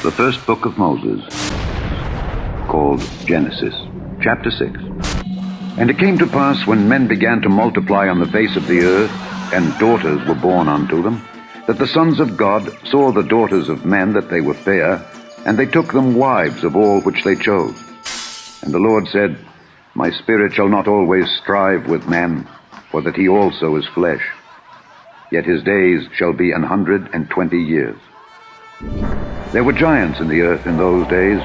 The first book of Moses, called Genesis, chapter 6. And it came to pass, when men began to multiply on the face of the earth, and daughters were born unto them, that the sons of God saw the daughters of men that they were fair, and they took them wives of all which they chose. And the Lord said, My spirit shall not always strive with man, for that he also is flesh. Yet his days shall be 120 years. There were giants in the earth in those days,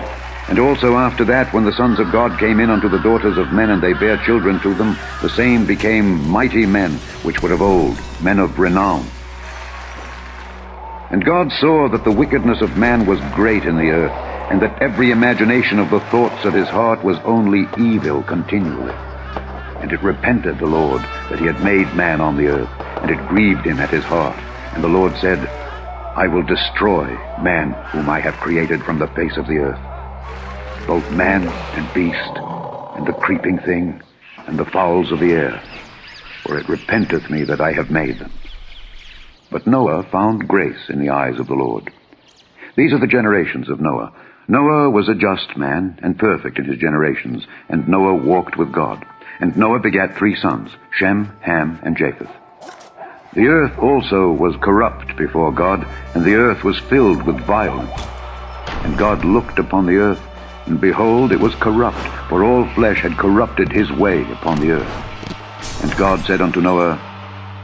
and also after that, when the sons of God came in unto the daughters of men, and they bare children to them, the same became mighty men, which were of old, men of renown. And God saw that the wickedness of man was great in the earth, and that every imagination of the thoughts of his heart was only evil continually. And it repented the Lord that he had made man on the earth, and it grieved him at his heart. And the Lord said, I will destroy man whom I have created from the face of the earth, both man and beast, and the creeping thing, and the fowls of the air, for it repenteth me that I have made them. But Noah found grace in the eyes of the Lord. These are the generations of Noah. Noah was a just man, and perfect in his generations, and Noah walked with God. And Noah begat 3 sons, Shem, Ham, and Japheth. The earth also was corrupt before God, and the earth was filled with violence. And God looked upon the earth, and behold, it was corrupt, for all flesh had corrupted his way upon the earth. And God said unto Noah,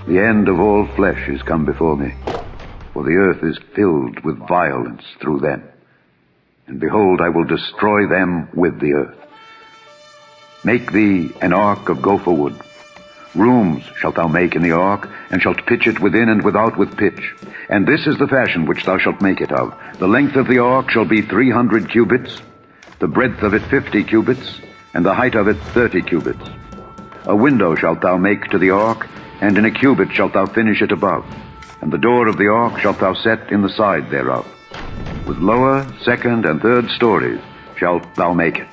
The end of all flesh is come before me, for the earth is filled with violence through them. And behold, I will destroy them with the earth. Make thee an ark of gopher wood. Rooms shalt thou make in the ark, and shalt pitch it within and without with pitch. And this is the fashion which thou shalt make it of. The length of the ark shall be 300 cubits, the breadth of it 50 cubits, and the height of it 30 cubits. A window shalt thou make to the ark, and in a cubit shalt thou finish it above. And the door of the ark shalt thou set in the side thereof. With lower, second, and third stories shalt thou make it.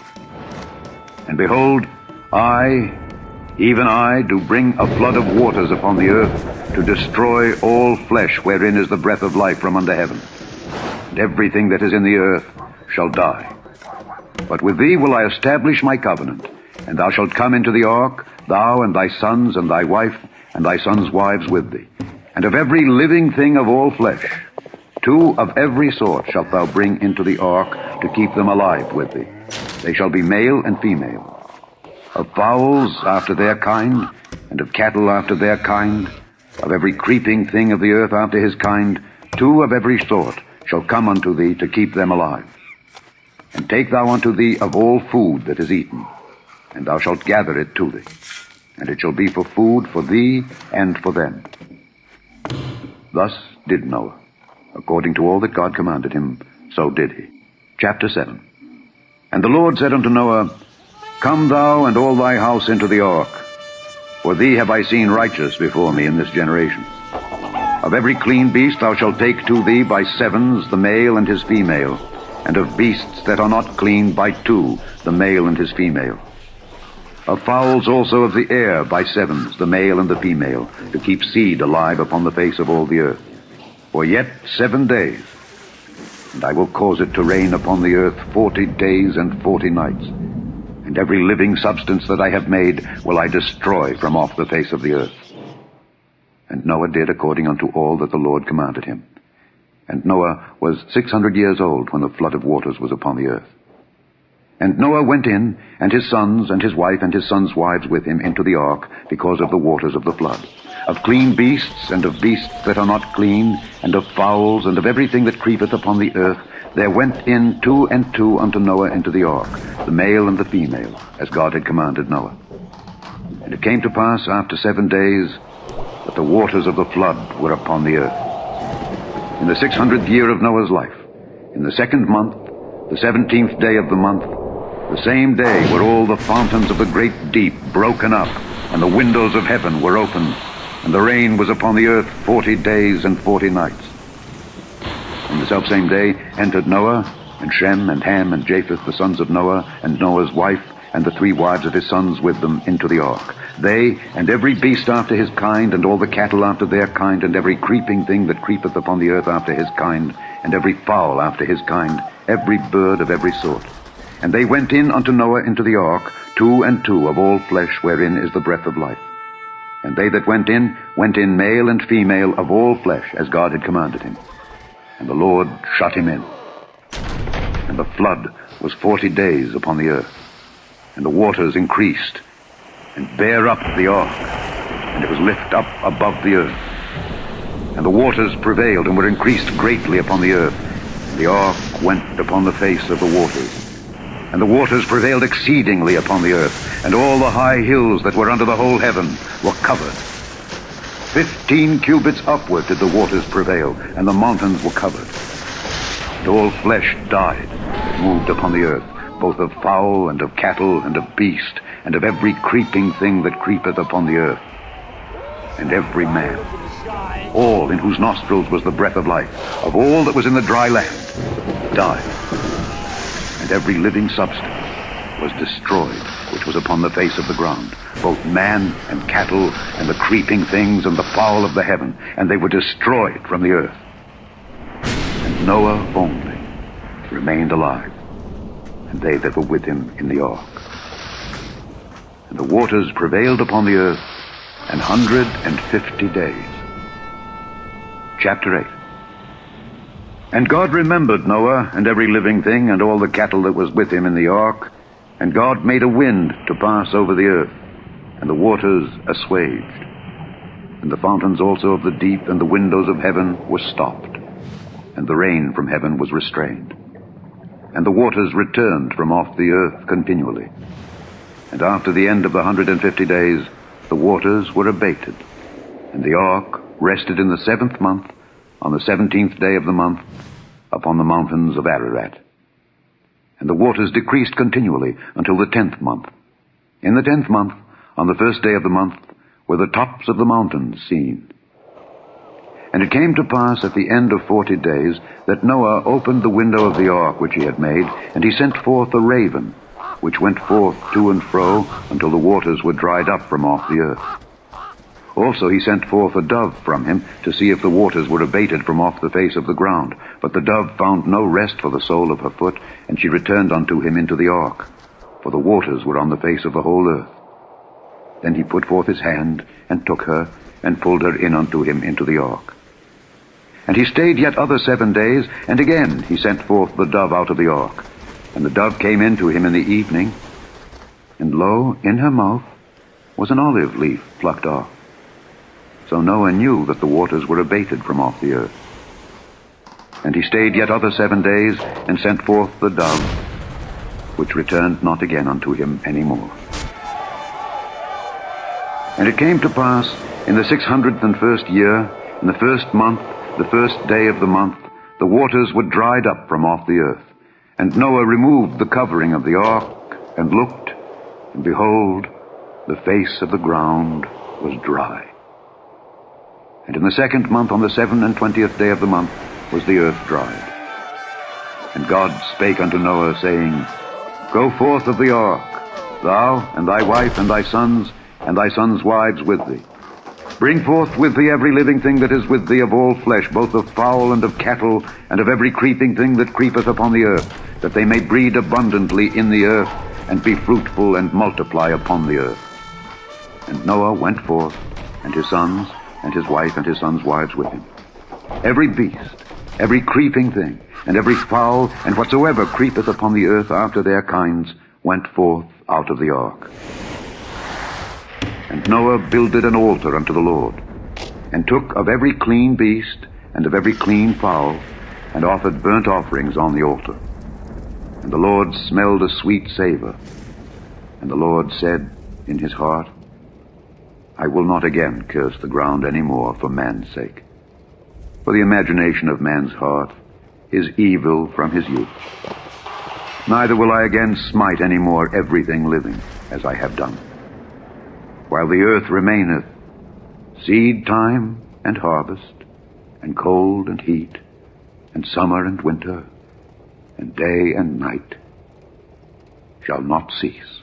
And behold, I, even I, do bring a flood of waters upon the earth, to destroy all flesh wherein is the breath of life from under heaven. And everything that is in the earth shall die. But with thee will I establish my covenant, and thou shalt come into the ark, thou and thy sons and thy wife, and thy sons' wives with thee. And of every living thing of all flesh, 2 of every sort shalt thou bring into the ark, to keep them alive with thee. They shall be male and female. Of fowls after their kind, and of cattle after their kind, of every creeping thing of the earth after his kind, 2 of every sort shall come unto thee, to keep them alive. And take thou unto thee of all food that is eaten, and thou shalt gather it to thee. And it shall be for food for thee and for them. Thus did Noah. According to all that God commanded him, so did he. Chapter 7. And the Lord said unto Noah, Come thou and all thy house into the ark, for thee have I seen righteous before me in this generation. Of every clean beast thou shalt take to thee by 7s the male and his female, and of beasts that are not clean by 2 the male and his female. Of fowls also of the air by 7s the male and the female, to keep seed alive upon the face of all the earth. For yet 7 days, and I will cause it to rain upon the earth 40 days and 40 nights. And every living substance that I have made will I destroy from off the face of the earth. And Noah did according unto all that the Lord commanded him. And Noah was 600 years old when the flood of waters was upon the earth. And Noah went in, and his sons, and his wife, and his sons' wives with him into the ark, because of the waters of the flood. Of clean beasts, and of beasts that are not clean, and of fowls, and of everything that creepeth upon the earth, there went in 2 and 2 unto Noah into the ark, the male and the female, as God had commanded Noah. And it came to pass after 7 days, that the waters of the flood were upon the earth. In the 600th year of Noah's life, in the 2nd month, the 17th day of the month, the same day were all the fountains of the great deep broken up, and the windows of heaven were opened, and the rain was upon the earth 40 days and 40 nights. In the selfsame day entered Noah, and Shem, and Ham, and Japheth, the sons of Noah, and Noah's wife, and the 3 wives of his sons with them into the ark. They, and every beast after his kind, and all the cattle after their kind, and every creeping thing that creepeth upon the earth after his kind, and every fowl after his kind, every bird of every sort. And they went in unto Noah into the ark, 2 and 2 of all flesh, wherein is the breath of life. And they that went in male and female of all flesh, as God had commanded him. And the Lord shut him in. And the flood was 40 days upon the earth. And the waters increased, and bare up the ark, and it was lift up above the earth. And the waters prevailed, and were increased greatly upon the earth. And the ark went upon the face of the waters. And the waters prevailed exceedingly upon the earth, and all the high hills that were under the whole heaven were covered. 15 cubits upward did the waters prevail, and the mountains were covered. And all flesh died that moved upon the earth, both of fowl and of cattle and of beast, and of every creeping thing that creepeth upon the earth. And every man, all in whose nostrils was the breath of life, of all that was in the dry land, died. And every living substance was destroyed, which was upon the face of the ground, both man and cattle, and the creeping things, and the fowl of the heaven, and they were destroyed from the earth. And Noah only remained alive, and they that were with him in the ark. And the waters prevailed upon the earth 150 days. Chapter 8. And God remembered Noah, and every living thing, and all the cattle that was with him in the ark. And God made a wind to pass over the earth, and the waters assuaged. And the fountains also of the deep and the windows of heaven were stopped, and the rain from heaven was restrained. And the waters returned from off the earth continually. And after the end of the 150 days, the waters were abated. And the ark rested in the 7th month, on the 17th day of the month, upon the mountains of Ararat. And the waters decreased continually until the 10th month. In the 10th month, on the 1st day of the month, were the tops of the mountains seen. And it came to pass at the end of 40 days that Noah opened the window of the ark which he had made, and he sent forth a raven, which went forth to and fro until the waters were dried up from off the earth. Also he sent forth a dove from him to see if the waters were abated from off the face of the ground. But the dove found no rest for the sole of her foot, and she returned unto him into the ark, for the waters were on the face of the whole earth. Then he put forth his hand, and took her, and pulled her in unto him into the ark. And he stayed yet other 7 days, and again he sent forth the dove out of the ark. And the dove came in to him in the evening, and lo, in her mouth was an olive leaf plucked off. So Noah knew that the waters were abated from off the earth. And he stayed yet other 7 days, and sent forth the dove, which returned not again unto him any more. And it came to pass in the 601st year, in the 1st month, the 1st day of the month, the waters were dried up from off the earth. And Noah removed the covering of the ark, and looked, and behold, the face of the ground was dry. And in the 2nd month, on the 27th day of the month, was the earth dried. And God spake unto Noah, saying, Go forth of the ark, thou, and thy wife, and thy sons wives with thee. Bring forth with thee every living thing that is with thee of all flesh, both of fowl and of cattle, and of every creeping thing that creepeth upon the earth, that they may breed abundantly in the earth, and be fruitful and multiply upon the earth. And Noah went forth, and his sons, and his wife, and his sons' wives with him. Every beast, every creeping thing, and every fowl, and whatsoever creepeth upon the earth after their kinds, went forth out of the ark. And Noah builded an altar unto the Lord, and took of every clean beast, and of every clean fowl, and offered burnt offerings on the altar. And the Lord smelled a sweet savor. And the Lord said in his heart, I will not again curse the ground any more for man's sake. For the imagination of man's heart is evil from his youth. Neither will I again smite any more everything living, as I have done. While the earth remaineth, seed time and harvest, and cold and heat, and summer and winter, and day and night shall not cease.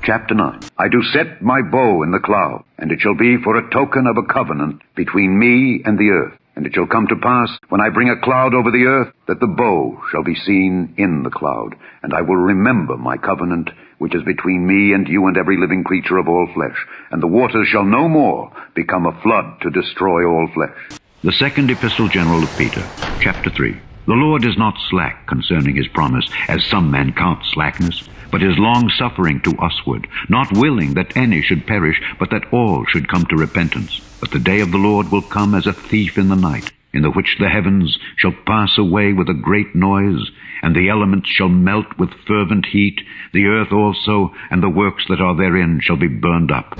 Chapter 9. I do set my bow in the cloud, and it shall be for a token of a covenant between me and the earth. And it shall come to pass, when I bring a cloud over the earth, that the bow shall be seen in the cloud. And I will remember my covenant, which is between me and you and every living creature of all flesh. And the waters shall no more become a flood to destroy all flesh. The second epistle general of Peter, chapter 3. The Lord is not slack concerning his promise, as some men count slackness, but is long-suffering to usward, not willing that any should perish, but that all should come to repentance. But the day of the Lord will come as a thief in the night, in the which the heavens shall pass away with a great noise, and the elements shall melt with fervent heat, the earth also, and the works that are therein shall be burned up.